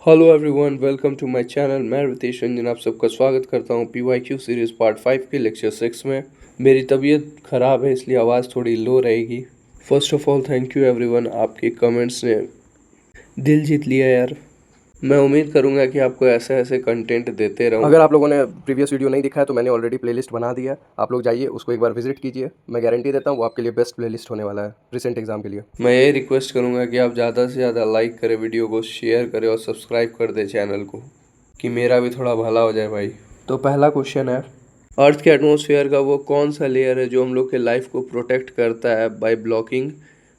Hello everyone, welcome to my channel. मैं रितेश रंजन आप सबका स्वागत करता हूं PYQ सीरीज़ पार्ट 5 के लेक्चर 6 में। मेरी तबीयत ख़राब है इसलिए आवाज़ थोड़ी लो रहेगी। First of all thank you everyone, आपके कमेंट्स ने दिल जीत लिया यार। मैं उम्मीद करूंगा कि आपको ऐसे ऐसे कंटेंट देते रहूं। अगर आप लोगों ने प्रीवियस वीडियो नहीं देखा है तो मैंने ऑलरेडी प्लेलिस्ट बना दिया है, आप लोग जाइए उसको एक बार विजिट कीजिए। मैं गारंटी देता हूँ वो आपके लिए बेस्ट प्लेलिस्ट होने वाला है रिसेंट एग्जाम के लिए। मैं ये रिक्वेस्ट करूंगा कि आप ज़्यादा से ज़्यादा लाइक करें वीडियो को, शेयर करें और सब्सक्राइब कर दें चैनल को, कि मेरा भी थोड़ा भला हो जाए भाई। तो पहला क्वेश्चन है, अर्थ के एटमॉस्फेयर का वो कौन सा लेयर है जो हम लोग के लाइफ को प्रोटेक्ट करता है बाय ब्लॉकिंग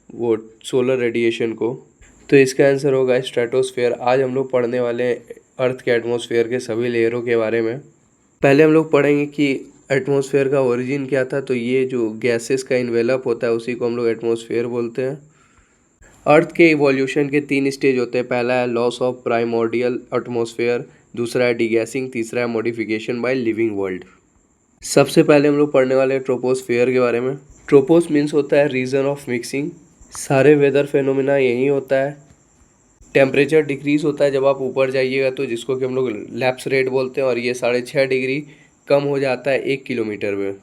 वो सोलर रेडिएशन को? तो इसका आंसर होगा स्ट्रेटोस्फेयर। आज हम लोग पढ़ने वाले हैं अर्थ के एटमॉस्फेयर के सभी लेयरों के बारे में। पहले हम लोग पढ़ेंगे कि एटमॉस्फेयर का ओरिजिन क्या था। तो ये जो गैसेस का इन्वेलप होता है उसी को हम लोग एटमॉस्फेयर बोलते हैं। अर्थ के इवोल्यूशन के 3 स्टेज होते हैं। पहला है लॉस ऑफ प्राइमोर्डियल एटमॉस्फेयर, दूसरा है डीगैसिंग, तीसरा है मॉडिफिकेशन बाय लिविंग वर्ल्ड। सबसे पहले हम लोग पढ़ने वाले हैं ट्रोपोस्फेयर के बारे में। ट्रोपोस मीन्स होता है रीजन ऑफ मिक्सिंग। सारे वेदर फेनोमेना यही होता है। टेम्परेचर डिक्रीज होता है जब आप ऊपर जाइएगा, तो जिसको कि हम लोग लैप्स रेट बोलते हैं, और ये 6.5 डिग्री कम हो जाता है 1 किलोमीटर में।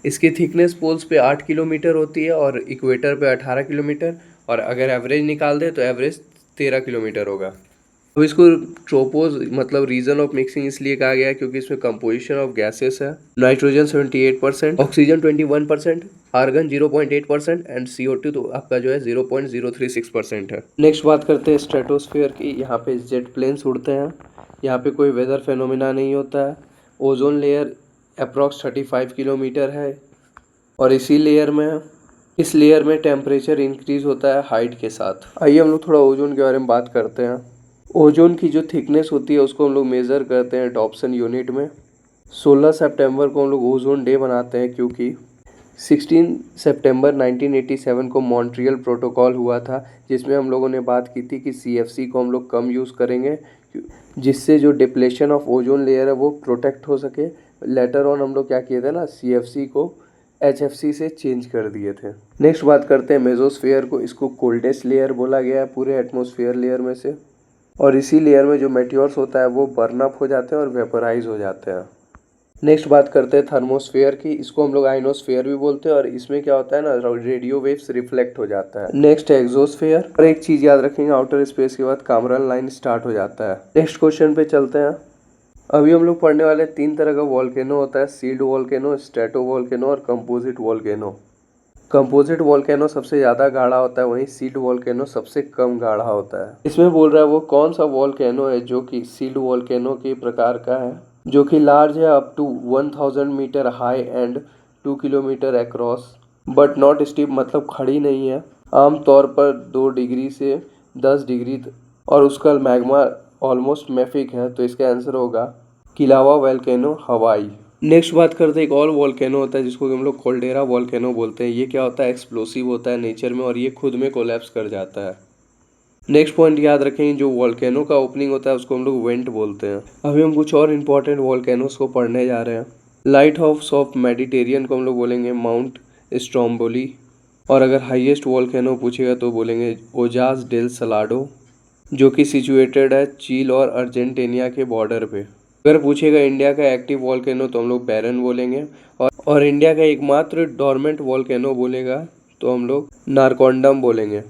इसकी थिकनेस पोल्स पे 8 किलोमीटर होती है और इक्वेटर पे 18 किलोमीटर, और अगर एवरेज निकाल दे तो एवरेज 13 किलोमीटर होगा। अब इसको ट्रोपोज मतलब रीजन ऑफ मिक्सिंग इसलिए कहा गया है क्योंकि इसमें कंपोजिशन ऑफ गैसेस है। Nitrogen 78%, oxygen 21%, argon 0.8% and CO2 तो आपका जो है 0.036% है। नेक्स्ट बात करते हैं स्ट्रेटोस्फेयर की। यहाँ पे जेट प्लेन्स उड़ते हैं। यहाँ पे कोई वेदर फेनोमेना नहीं होता है। ओजोन लेयर अप्रॉक्स 35 किलोमीटर है और इस लेयर में टेम्परेचर इंक्रीज होता है हाइट के साथ। आइए हम लोग थोड़ा ओजोन के बारे में बात करते हैं। ओजोन की जो थिकनेस होती है उसको हम लोग मेज़र करते हैं डॉप्सन यूनिट में। 16 सितंबर को हम लोग ओजोन डे मनाते हैं क्योंकि 16 सितंबर 1987 को मॉन्ट्रियल प्रोटोकॉल हुआ था, जिसमें हम लोगों ने बात की थी कि CFC को हम लोग कम यूज़ करेंगे जिससे जो डिप्लेशन ऑफ ओजोन लेयर है वो प्रोटेक्ट हो सके। लेटर ऑन हम लोग क्या किए थे ना, CFC को HFC से चेंज कर दिए थे। नेक्स्ट बात करते हैं मेसोस्फेयर को। इसको कोल्डेस्ट लेयर बोला गया है पूरे एटमॉस्फेयर लेयर में से, और इसी लेयर में जो मेटियोर्स होता है वो बर्न अप हो जाते हैं और वेपराइज हो जाते हैं। नेक्स्ट बात करते हैं थर्मोस्फेयर की। इसको हम लोग आइनोस्फेयर भी बोलते हैं और इसमें क्या होता है ना, रेडियो वेव्स रिफ्लेक्ट हो जाता है। नेक्स्ट है एक्सोस्फेयर, और एक चीज याद रखेंगे, आउटर स्पेस के बाद कैमरल लाइन स्टार्ट हो जाता है। नेक्स्ट क्वेश्चन पे चलते हैं। अभी हम लोग पढ़ने वाले 3 तरह का वॉल्केनो होता है, सील्ड वॉल्केनो, स्ट्रेटो वॉल्केनो और कंपोजिट वॉल्केनो। कंपोजिट वॉल्केनो सबसे ज़्यादा गाढ़ा होता है, वहीं सील्ड वॉल्केनो सबसे कम गाढ़ा होता है। इसमें बोल रहा है वो कौन सा वॉल्केनो है जो कि सील्ड वॉल्केनो के प्रकार का है, जो कि लार्ज है up to 1000 metre high and 2 kilometre across but not steep, मतलब खड़ी नहीं है, आमतौर पर 2 डिग्री से 10 डिग्री और उसका मैग्मा ऑलमोस्ट मैफिक है। तो इसका आंसर होगा किलावा वोल्केनो, हवाई। नेक्स्ट बात करते हैं, एक और वॉल्केनो होता है जिसको हम लोग कोल्डेरा वॉल्केनो बोलते हैं। ये क्या होता है, एक्सप्लोसिव होता है नेचर में और ये खुद में कोलैप्स कर जाता है। नेक्स्ट पॉइंट याद रखें, जो वॉल्केनो का ओपनिंग होता है उसको हम लोग वेंट बोलते हैं। अभी हम कुछ और इंपॉर्टेंट वॉल्केनोस को पढ़ने जा रहे हैं। लाइट हाउस ऑफ मेडिटेरियन को हम लोग बोलेंगे माउंट स्ट्रोम्बोली, और अगर हाईएस्ट वॉल्केनो पूछेगा तो बोलेंगे ओजास डेल सलाडो, जो कि सिचुएटेड है चील और अर्जेंटीना के बॉर्डर पे। अगर पूछेगा इंडिया का एक्टिव वॉल्केनो तो हम लोग बैरन बोलेंगे, और इंडिया का एकमात्र डोरमेंट वॉल्केनो बोलेगा तो हम लोग नारकोंडम बोलेंगे,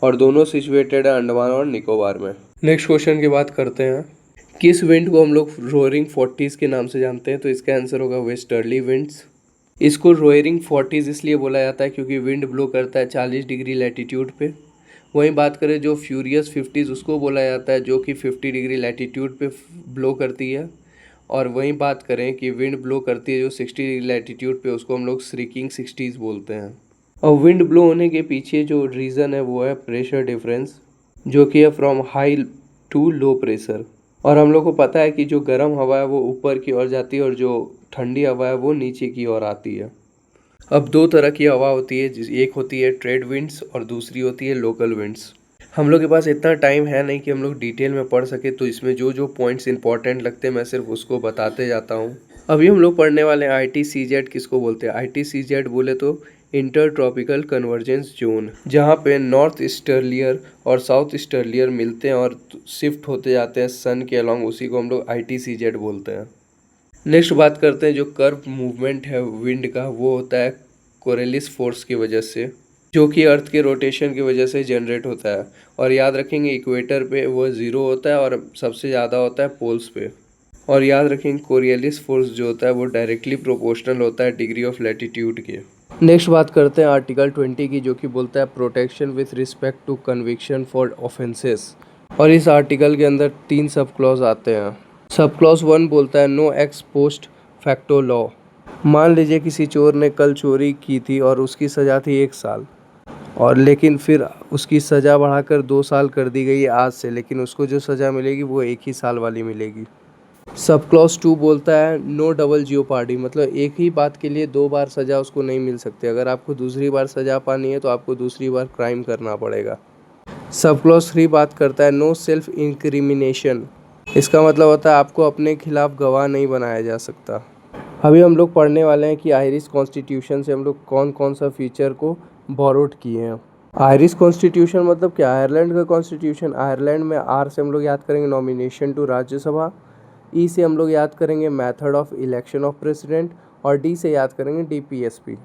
और दोनों सिचुएटेड है अंडमान और निकोबार में। नेक्स्ट क्वेश्चन की बात करते हैं, किस विंड को हम लोग रोयरिंग 40s के नाम से जानते हैं? तो इसका आंसर होगा वेस्टर्ली विंड्स। इसको रोयरिंग 40s इसलिए बोला जाता है क्योंकि विंड ब्लो करता है 40 डिग्री लैटिट्यूड पे। वहीं बात करें जो फ्यूरियस 50s, उसको बोला जाता है जो कि 50 डिग्री लैटिट्यूड पे ब्लो करती है। और वहीं बात करें कि विंड ब्लो करती है जो 60 डिग्री लैटिट्यूड पे, उसको हम लोग श्रीकिंग 60s बोलते हैं। और विंड ब्लो होने के पीछे जो रीज़न है वो है प्रेशर डिफरेंस, जो कि है from high to low pressure. और हम लोग को पता है कि जो गर्म हवा है वो ऊपर की ओर जाती है और जो ठंडी हवा है वो नीचे की ओर आती है। अब 2 तरह की हवा होती है, एक होती है ट्रेड विंड्स और दूसरी होती है लोकल विंड्स। हम लोग के पास इतना टाइम है नहीं कि हम लोग डिटेल में पढ़ सके, तो इसमें जो जो पॉइंट्स इंपॉर्टेंट लगते हैं मैं सिर्फ उसको बताते जाता हूँ। अभी हम लोग पढ़ने वाले हैं ITCZ किसको बोलते हैं। ITCZ बोले तो इंटर ट्रॉपिकल कन्वर्जेंस जोन, जहाँ पे नॉर्थ ईस्टर्लियर और साउथ ईस्टर्लियर मिलते हैं और शिफ्ट होते जाते हैं सन के अलॉन्ग, उसी को हम लोग ITCZ बोलते हैं। नेक्स्ट बात करते हैं जो कर्व मूवमेंट है विंड का, वो होता है कोरेलिस फोर्स की वजह से, जो कि अर्थ के रोटेशन की वजह से जनरेट होता है। और याद रखेंगे इक्वेटर पे वो 0 होता है और सबसे ज़्यादा होता है पोल्स पे। और याद रखेंगे कोरियलिस फोर्स जो होता है वो डायरेक्टली प्रोपोर्शनल होता है डिग्री ऑफ लैटिट्यूड के। नेक्स्ट बात करते हैं आर्टिकल 20 की, जो कि बोलता है protection with respect to conviction for offences. और इस आर्टिकल के अंदर 3 सब क्लॉज आते हैं। सब क्लॉज 1 बोलता है no ex post facto law. मान लीजिए किसी चोर ने कल चोरी की थी और उसकी सज़ा थी 1 साल, और लेकिन फिर उसकी सज़ा बढ़ाकर 2 साल कर दी गई आज से, लेकिन उसको जो सज़ा मिलेगी वो 1 ही साल वाली मिलेगी। सब क्लॉज 2 बोलता है नो डबल जियोपार्डी, मतलब एक ही बात के लिए 2 बार सज़ा उसको नहीं मिल सकती। अगर आपको दूसरी बार सज़ा पानी है तो आपको दूसरी बार क्राइम करना पड़ेगा। सब क्लॉज 3 बात करता है नो सेल्फ इंक्रिमिनेशन। इसका मतलब होता है आपको अपने खिलाफ गवाह नहीं बनाया जा सकता। अभी हम लोग पढ़ने वाले हैं कि आयरिश कॉन्स्टिट्यूशन से हम लोग कौन कौन सा फीचर को बोरोड किए हैं। आयरिश कॉन्स्टिट्यूशन मतलब क्या? आयरलैंड का कॉन्स्टिट्यूशन। आयरलैंड में आर से हम लोग याद करेंगे नॉमिनेशन टू राज्यसभा, ई से हम लोग याद करेंगे method of election of president, और डी से याद करेंगे DPSP।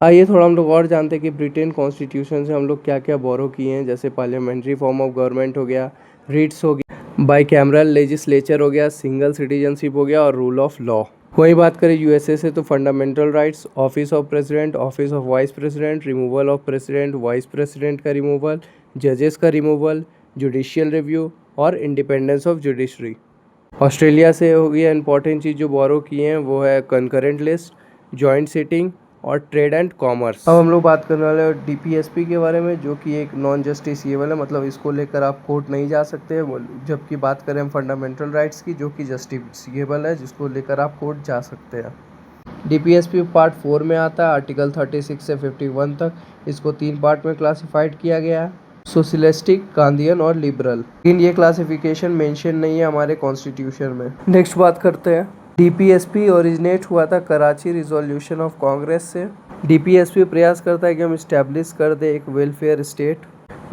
आइए थोड़ा हम लोग और जानते हैं कि ब्रिटेन कॉन्स्टिट्यूशन से हम लोग क्या क्या बोरो किए हैं। जैसे पार्लियामेंट्री फॉर्म ऑफ गवर्नमेंट हो गया, रिट्स हो गया, बाईकैमरल लेजिस्लेचर हो गया, सिंगल सिटीजनशिप हो गया और रूल ऑफ लॉ। वही बात करें USA से तो fundamental rights, office of president, office of vice president, removal of president, vice president का रिमूवल, जजेस का रिमूवल, जुडिशियल रिव्यू और इंडिपेंडेंस ऑफ जुडिशरी। ऑस्ट्रेलिया से हो गया इंपॉर्टेंट चीज़ जो बोरो किए हैं वो है कंकरेंट लिस्ट, जॉइंट सिटिंग और ट्रेड एंड कॉमर्स। अब हम लोग बात करने वाले हैं DPSP के बारे में, जो कि एक नॉन जस्टिसिएबल है, मतलब इसको लेकर आप कोर्ट नहीं जा सकते। जबकि बात करें हम फंडामेंटल राइट्स की, जो कि जस्टिसिएबल है, जिसको लेकर आप कोर्ट जा सकते हैं। DPSP पार्ट 4 में आता है, आर्टिकल 36 से 51 तक। इसको 3 पार्ट में क्लासिफाइड किया गया है, सोशलिस्टिक, गांधीयन और लिबरल। लेकिन ये क्लासिफिकेशन मेंशन नहीं है हमारे कॉन्स्टिट्यूशन में। नेक्स्ट बात करते हैं, DPSP ओरिजिनेट हुआ था कराची रिजोल्यूशन ऑफ कांग्रेस से। DPSP प्रयास करता है कि हम इस्टेब्लिश कर दे एक वेलफेयर स्टेट।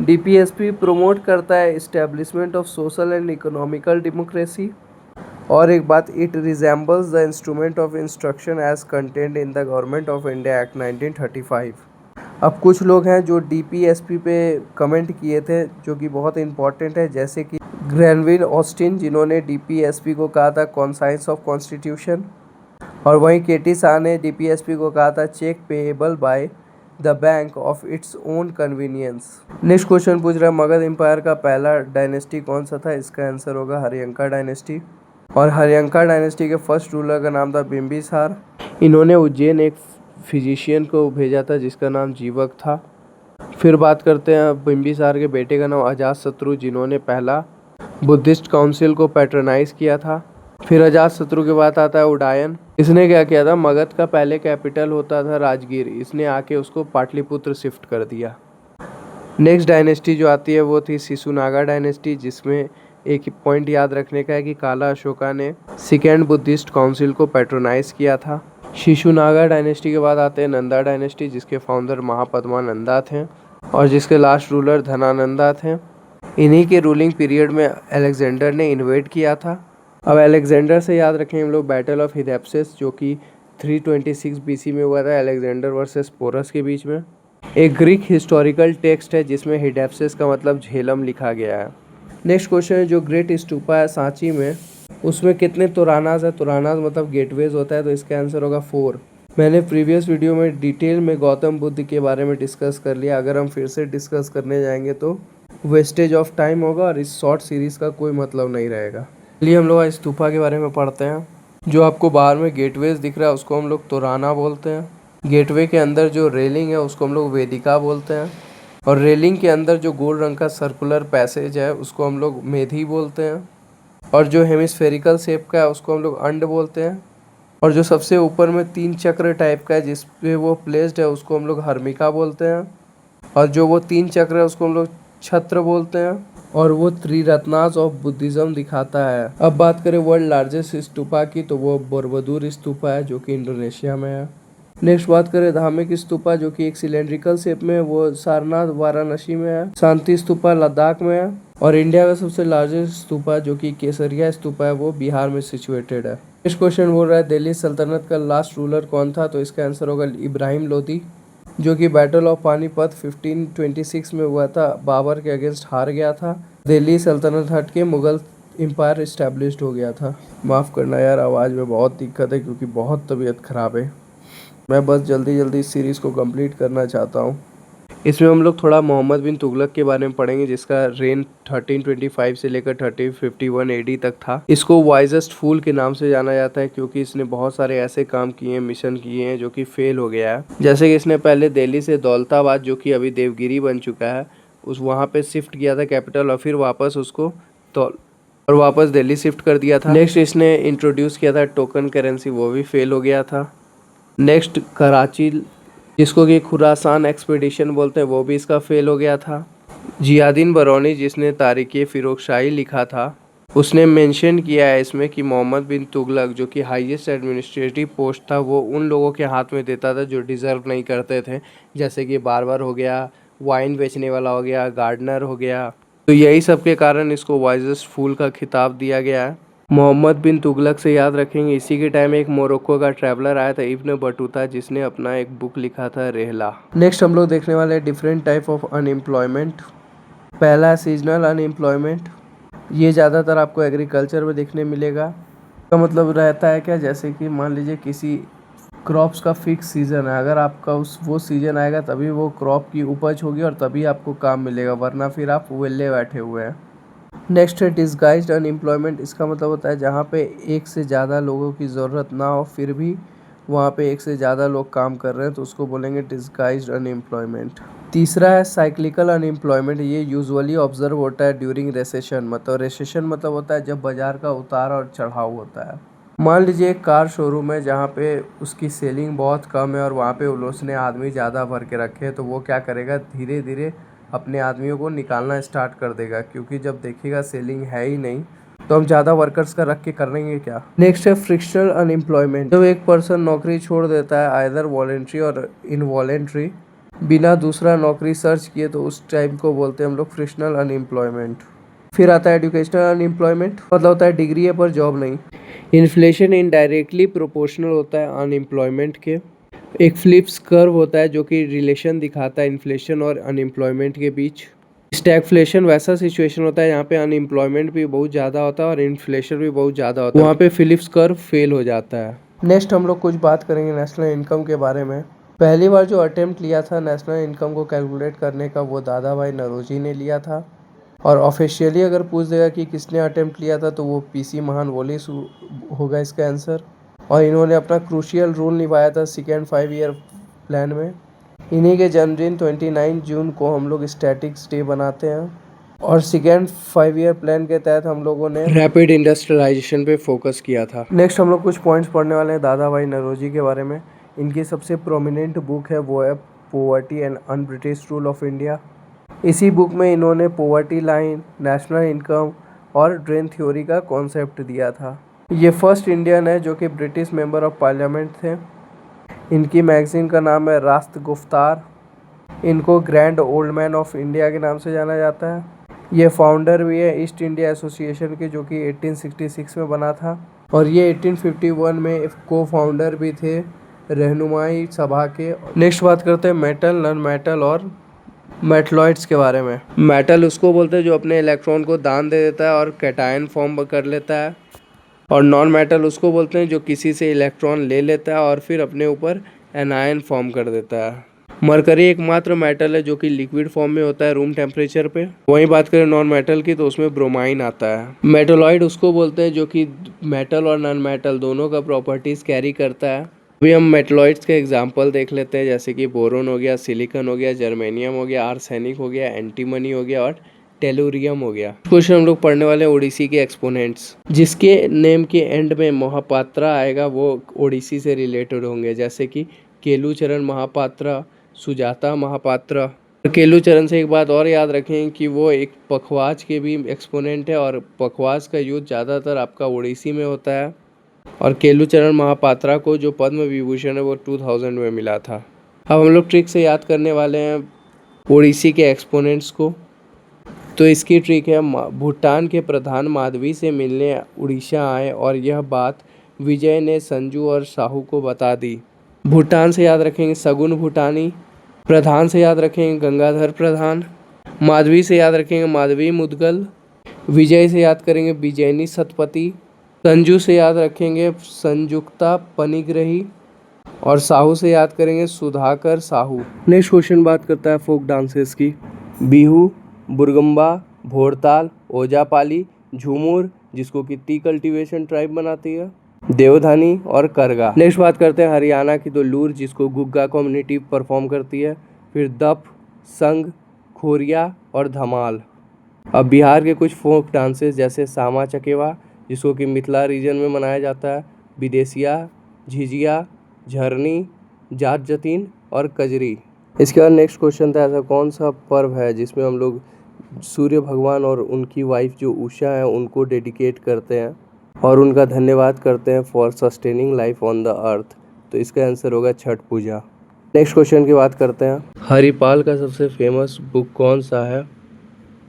DPSP प्रोमोट करता है establishment of social and economical democracy. और एक बात, it resembles the instrument of instruction as content in the Government of India Act 1935। अब कुछ लोग हैं जो DPSP पे कमेंट किए थे, जो कि बहुत इंपॉर्टेंट है, जैसे कि ग्रैनविल ऑस्टिन, जिन्होंने DPSP को कहा था कॉन्साइंस ऑफ कॉन्स्टिट्यूशन। और वहीं KT शाह ने DPSP को कहा था cheque payable by the bank of its own convenience. Next question पूछ रहा है मगध एम्पायर का पहला डायनेस्टी कौन सा था? इसका आंसर होगा हरियंका डायनेस्टी। और हरियंका डायनेस्टी के फर्स्ट रूलर का नाम था बिंबिसार। इन्होंने उज्जैन एक फिजिशियन को भेजा था जिसका नाम जीवक था। फिर बात करते हैं बिंबिसार के बेटे का नाम अजातशत्रु, जिन्होंने पहला बुद्धिस्ट काउंसिल को पैट्रोनाइज किया था। फिर अजातशत्रु के बाद आता है उदयन। इसने क्या किया था? मगध का पहले कैपिटल होता था राजगीर, इसने आके उसको पाटलिपुत्र शिफ्ट कर दिया। नेक्स्ट डायनेस्टी जो आती है वो थी शिशुनागा डायनेस्टी, जिसमें एक पॉइंट याद रखने का है कि काला अशोका ने सेकेंड बुद्धिस्ट काउंसिल को पैट्रोनाइज किया था। शिशुनागा डायनेस्टी के बाद आते हैं नंदा डायनेस्टी, जिसके फाउंडर महापद्मा नंदा थे और जिसके लास्ट रूलर धनानंदा थे। इन्हीं के रूलिंग पीरियड में अलेक्जेंडर ने इन्वेड किया था। अब अलेक्जेंडर से याद रखें हम लोग बैटल ऑफ हिडेप्सिस, जो कि 326 BC में हुआ था अलेक्जेंडर वर्सेस पोरस के बीच में। एक ग्रीक हिस्टोरिकल टेक्स्ट है जिसमें हिडेप्सिस का मतलब झेलम लिखा गया है। नेक्स्ट क्वेश्चन है जो ग्रेट स्तूपा है सांची में, उसमें कितने तुरानाज है? तुरानाज मतलब गेटवेज होता है, तो इसका आंसर होगा 4। मैंने प्रीवियस वीडियो में डिटेल में गौतम बुद्ध के बारे में डिस्कस कर लिया। अगर हम फिर से डिस्कस करने जाएंगे तो वेस्टेज ऑफ टाइम होगा और इस शॉर्ट सीरीज़ का कोई मतलब नहीं रहेगा। चलिए हम लोग स्तूपा के बारे में पढ़ते हैं। जो आपको बाहर में गेटवेज दिख रहा है उसको हम लोग तुराना बोलते हैं। गेटवे के अंदर जो रेलिंग है उसको हम लोग वेदिका बोलते हैं। और रेलिंग के अंदर जो गोल रंग का सर्कुलर पैसेज है उसको हम लोग मेधी बोलते हैं। और जो हेमिस्फेरिकल शेप का है उसको हम लोग अंड बोलते हैं। और जो सबसे ऊपर में 3 चक्र टाइप का है जिस पे वो प्लेस्ड है उसको हम लोग हर्मिका बोलते हैं। और जो वो 3 चक्र है उसको हम लोग छत्र बोलते हैं। और वो त्रिरत्नास ऑफ बुद्धिज्म दिखाता है। अब बात करें वर्ल्ड लार्जेस्ट स्तूपा की, तो वो बोरबुदुर स्तूपा है जो कि इंडोनेशिया में है। नेक्स्ट बात करें धार्मिक स्तूपा जो कि एक सिलेंड्रिकल शेप में है, वो सारनाथ वाराणसी में है। शांति स्तूपा लद्दाख में है। और इंडिया का सबसे लार्जेस्ट स्तूपा जो कि केसरिया स्तूपा है, वो बिहार में सिचुएटेड है। नेक्स्ट क्वेश्चन बोल रहा है दिल्ली सल्तनत का लास्ट रूलर कौन था, तो इसका आंसर होगा इब्राहिम लोदी, जो कि बैटल ऑफ पानीपत 1526 में हुआ था, बाबर के अगेंस्ट हार गया था। दिल्ली सल्तनत हट के मुगल एम्पायर इस्टेब्लिश्ड हो गया था। माफ़ करना यार, आवाज़ में बहुत दिक्कत है क्योंकि बहुत तबीयत ख़राब है। मैं बस जल्दी जल्दी इस सीरीज़ को कंप्लीट करना चाहता हूँ। इसमें हम लोग थोड़ा मोहम्मद बिन तुगलक के बारे में पढ़ेंगे, जिसका रेन 1325 से लेकर 1351 एडी तक था। इसको वाइजेस्ट फूल के नाम से जाना जाता है क्योंकि इसने बहुत सारे ऐसे काम किए हैं, मिशन किए हैं जो कि फेल हो गया है। जैसे कि इसने पहले दिल्ली से दौलताबाद, जो कि अभी देवगिरी बन चुका है, उस वहाँ पे शिफ्ट किया था कैपिटल, और फिर वापस उसको और वापस दिल्ली शिफ्ट कर दिया था। नेक्स्ट इसने इंट्रोड्यूस किया था टोकन करेंसी, वो भी फेल हो गया था। नेक्स्ट कराची, जिसको कि खुरासान एक्सपीडिशन बोलते हैं, वो भी इसका फेल हो गया था। जियादीन बरौनी, जिसने तारीख़ फ़िरोज़शाही लिखा था, उसने मेंशन किया है इसमें कि मोहम्मद बिन तुगलक जो कि हाईएस्ट एडमिनिस्ट्रेटिव पोस्ट था, वो उन लोगों के हाथ में देता था जो डिज़र्व नहीं करते थे, जैसे कि बार्बर हो गया, वाइन बेचने वाला हो गया, गार्डनर हो गया। तो यही सब के कारण इसको वाइजेस्ट फूल का खिताब दिया गया है। मोहम्मद बिन तुगलक से याद रखेंगे, इसी के टाइम एक मोरक्को का ट्रैवलर आया था इब्न बटूता, जिसने अपना एक बुक लिखा था रेहला। नेक्स्ट हम लोग देखने वाले हैं डिफरेंट टाइप ऑफ अनएम्प्लॉयमेंट। पहला है सीजनल अनएम्प्लॉयमेंट। ये ज़्यादातर आपको एग्रीकल्चर में देखने मिलेगा। का मतलब रहता है क्या, जैसे कि मान लीजिए किसी क्रॉप्स का फिक्स सीज़न है, अगर आपका वो सीज़न आएगा तभी वो क्रॉप की उपज होगी और तभी आपको काम मिलेगा, वरना फिर आप वेले बैठे हुए हैं। नेक्स्ट है डिस्गाइज्ड अनएम्प्लॉयमेंट। इसका मतलब होता है जहाँ पे एक से ज़्यादा लोगों की ज़रूरत ना हो, फिर भी वहाँ पे एक से ज़्यादा लोग काम कर रहे हैं, तो उसको बोलेंगे डिस्गाइज्ड अनएम्प्लॉयमेंट। तीसरा है साइक्लिकल अनएम्प्लॉयमेंट। ये यूजुअली ऑब्जर्व होता है ड्यूरिंग रेसेशन। मतलब रेसेशन मतलब होता है जब बाज़ार का उतार और चढ़ाव होता है। मान लीजिए एक कार शोरूम है जहाँ पे उसकी सेलिंग बहुत कम है और वहाँ पे उसने आदमी ज़्यादा भर के रखे हैं, तो वो क्या करेगा, धीरे धीरे अपने आदमियों को निकालना स्टार्ट कर देगा, क्योंकि जब देखेगा सेलिंग है ही नहीं तो हम ज़्यादा वर्कर्स का रख के करेंगे क्या। नेक्स्ट है फ्रिक्शनल अनएम्प्लॉयमेंट। जब एक पर्सन नौकरी छोड़ देता है आइदर वॉलेंट्री और इनवॉलेंट्री, बिना दूसरा नौकरी सर्च किए, तो उस टाइम को बोलते हैं हम लोग फ्रिक्शनल अनएम्प्लॉयमेंट। फिर आता है एजुकेशनल अनएम्प्लॉयमेंट। मतलब होता है डिग्री है पर जॉब नहीं। इन्फ्लेशन इनडायरेक्टली प्रोपोर्शनल होता है अनएम्प्लॉयमेंट के। एक फ्लिप्स कर्व होता है जो कि रिलेशन दिखाता है इन्फ्लेशन और अनएम्प्लॉयमेंट के बीच। स्टैगफ्लेशन वैसा सिचुएशन होता है यहाँ पे अनएम्प्लॉयमेंट भी बहुत ज़्यादा होता है और इन्फ्लेशन भी बहुत ज़्यादा होता है, वहाँ पे फिलिप्स कर्व फेल हो जाता है। नेक्स्ट हम लोग कुछ बात करेंगे नेशनल इनकम के बारे में। पहली बार जो अटेम्प्ट लिया था नेशनल इनकम को कैलकुलेट करने का, वो दादा भाई नौरोजी ने लिया था। और ऑफिशियली अगर पूछ देगा कि किसने अटेम्प्ट लिया था, तो वो पीसी महान वॉलिस होगा इसका आंसर। और इन्होंने अपना क्रूशियल रोल निभाया था सेकेंड 5 ईयर प्लान में। इन्हीं के जन्मदिन 29 जून को हम लोग स्टैटिक्स डे बनाते हैं। और सेकेंड 5 ईयर प्लान के तहत हम लोगों ने रैपिड इंडस्ट्रियलाइजेशन पे फोकस किया था। नेक्स्ट हम लोग कुछ पॉइंट्स पढ़ने वाले हैं दादा भाई नौरोजी के बारे में। इनकी सबसे प्रोमिनेंट बुक है वो है poverty and un-British rule of India. इसी बुक में इन्होंने पॉवर्टी लाइन, नेशनल इनकम और ड्रेन थ्योरी का कॉन्सेप्ट दिया था। ये फर्स्ट इंडियन है जो कि ब्रिटिश मेंबर ऑफ पार्लियामेंट थे। इनकी मैगज़ीन का नाम है रास्त गुफ्तार। इनको grand old man of India के नाम से जाना जाता है। ये फाउंडर भी है ईस्ट इंडिया एसोसिएशन के, जो कि 1866 में बना था। और ये 1851 में को फाउंडर भी थे रहनुमाई सभा के। नेक्स्ट बात करते हैं मेटल, नॉन मेटल और मेटलॉइड्स के बारे में। मेटल उसको बोलते हैं जो अपने इलेक्ट्रॉन को दान दे देता है और कैटायन फॉर्म कर लेता है। और नॉन मेटल उसको बोलते हैं जो किसी से इलेक्ट्रॉन ले लेता है और फिर अपने ऊपर एनायन फॉर्म कर देता है। मरकरी एकमात्र मेटल है जो कि लिक्विड फॉर्म में होता है रूम टेम्परेचर पे। वहीं बात करें नॉन मेटल की, तो उसमें ब्रोमाइन आता है। मेटलॉइड उसको बोलते हैं जो कि मेटल और नॉन मेटल दोनों का प्रॉपर्टीज कैरी करता है। अभी हम मेटलॉइड्स के एग्जांपल देख लेते हैं, जैसे कि बोरोन हो गया, सिलिकॉन हो गया, जर्मेनियम हो गया, आर्सेनिक हो गया, एंटीमनी हो गया और टेलुरियम हो गया। क्वेश्चन हम लोग पढ़ने वाले हैं ओडिसी के एक्सपोनेंट्स। जिसके नेम के एंड में महापात्रा आएगा वो ओडिसी से रिलेटेड होंगे, जैसे कि केलुचरण महापात्रा, सुजाता महापात्रा। केलुचरण से एक बात और याद रखें कि वो एक पखवाज के भी एक्सपोनेंट है और पखवाज का यूज ज़्यादातर आपका ओडिसी में होता है। और केलुचरण महापात्रा को जो पद्म विभूषण है वो 2000 में मिला था। अब हम लोग ट्रिक से याद करने वाले हैं ओडिसी के एक्सपोनेंट्स को। तो इसकी ट्रिक है, भूटान के प्रधान माधवी से मिलने उड़ीसा आए और यह बात विजय ने संजू और साहू को बता दी। भूटान से याद रखेंगे सगुन भूटानी, प्रधान से याद रखेंगे गंगाधर प्रधान, माधवी से याद रखेंगे माधवी मुदगल, विजय से याद करेंगे विजयनी सतपति, संजू से याद रखेंगे संयुक्ता पनिग्रही और साहू से याद करेंगे सुधाकर साहू। नेक्स्ट क्वेश्चन बात करता है फोक डांसेस की। बिहू, बुरगम्बा, भोरताल, ओजापाली, झूमुर जिसको कि टी कल्टीवेशन ट्राइब बनाती है, देवधानी और करगा। नेक्स्ट बात करते हैं हरियाणा की, तो लूर जिसको गुग्गा कम्युनिटी परफॉर्म करती है, फिर दफ, संग, खोरिया और धमाल। अब बिहार के कुछ फोक डांसेस जैसे सामा चकेवा जिसको कि मिथिला रीजन में मनाया जाता है, विदेशिया, झिझिया, झरनी, जाट जतीन और कजरी। इसके बाद नेक्स्ट क्वेश्चन था, ऐसा कौन सा पर्व है जिसमें हम लोग सूर्य भगवान और उनकी वाइफ जो उषा है उनको डेडिकेट करते हैं और उनका धन्यवाद करते हैं for sustaining life on the earth. तो इसका आंसर होगा छठ पूजा। नेक्स्ट क्वेश्चन की बात करते हैं, हरिपाल का सबसे फेमस बुक कौन सा है?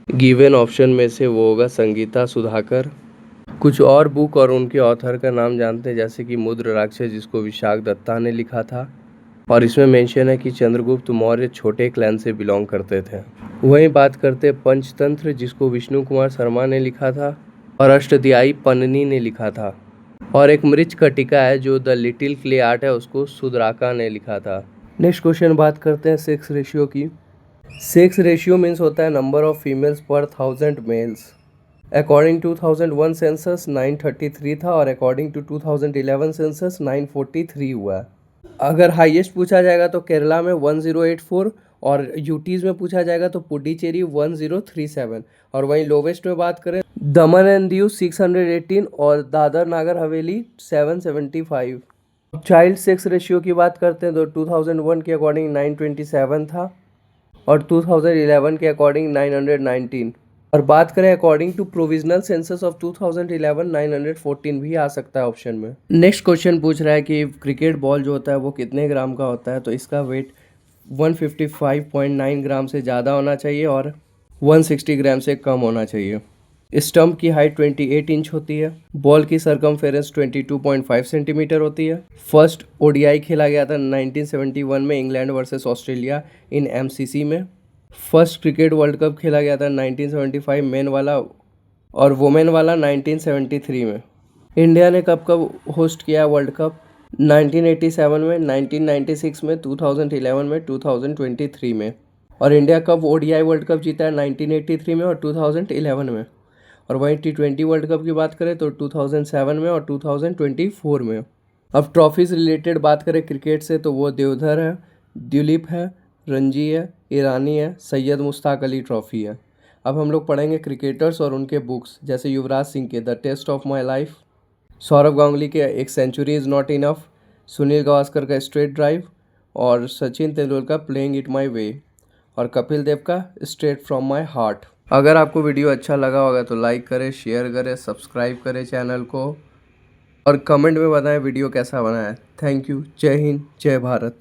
गिवन ऑप्शन में से वो होगा संगीता सुधाकर। कुछ और बुक और उनके ऑथर का नाम जानते हैं, जैसे कि मुद्र राक्षस जिसको विशाख दत्ता ने लिखा था और इसमें मेंशन है कि चंद्रगुप्त मौर्य छोटे क्लैन से बिलोंग करते थे। वहीं बात करते हैं पंचतंत्र जिसको विष्णु कुमार शर्मा ने लिखा था और अष्टध्यायी पन्नी ने लिखा था। और एक मृच कटिका है जो द लिटिल क्ले आर्ट है, उसको सुद्राका ने लिखा था। नेक्स्ट क्वेश्चन बात करते हैं सेक्स रेशियो की। सेक्स रेशियो मीन्स होता है नंबर ऑफ फीमेल्स पर 1000 मेल्स। अकॉर्डिंग टू 2001 सेंसस 933 था और अकॉर्डिंग टू 2011 सेंसस 943 हुआ है। अगर हाईएस्ट पूछा जाएगा तो केरला में 1084 और यूटीज़ में पूछा जाएगा तो पुडुचेरी 1037 और वहीं लोवेस्ट में बात करें दमन एंड दीव 618 और Dadar Nagar Haveli 775। Child sex ratio की बात करते हैं तो 2001 के अकॉर्डिंग 927 था और 2011 के अकॉर्डिंग 919 और बात करें according to provisional census of 2011 914 भी आ सकता है ऑप्शन में। नेक्स्ट क्वेश्चन पूछ रहा है कि क्रिकेट बॉल जो होता है वो कितने ग्राम का होता है? तो इसका वेट 155.9 ग्राम से ज़्यादा होना चाहिए और 160 ग्राम से कम होना चाहिए। स्टंप की हाइट 28 इंच होती है। बॉल की सरकमफेरेंस 22.5 सेंटीमीटर होती है। फर्स्ट ओडीआई खेला गया था 1971 में इंग्लैंड वर्सेस ऑस्ट्रेलिया इन एमसीसी में। फर्स्ट क्रिकेट वर्ल्ड कप खेला गया था 1975 मेन वाला और वुमेन वाला 1973 में। इंडिया ने कब कब होस्ट किया वर्ल्ड कप? 1987 में, 1996 में, 2011 में, 2023 में। और इंडिया कब ओडीआई वर्ल्ड कप जीता है? 1983 में और 2011 में। और वहीं T20 वर्ल्ड कप की बात करें तो 2007 में और 2024 में। अब ट्रॉफीज़ रिलेटेड बात करें क्रिकेट से तो वो देवधर है, दुलीप है, रणजी है, ईरानी है, सैयद मुश्ताक अली ट्रॉफ़ी है। अब हम लोग पढ़ेंगे क्रिकेटर्स और उनके बुक्स, जैसे युवराज सिंह के the test of my life, Sourav Ganguly के एक century is not enough, Sunil Gavaskar का स्ट्रेट ड्राइव और Sachin Tendulkar playing it my way और कपिल देव का स्ट्रेट फ्रॉम माई हार्ट। अगर आपको वीडियो अच्छा लगा होगा तो लाइक करें, शेयर करें, सब्सक्राइब करें चैनल को और कमेंट में बताएं वीडियो कैसा बना है। Thank you. जय हिंद, जय भारत।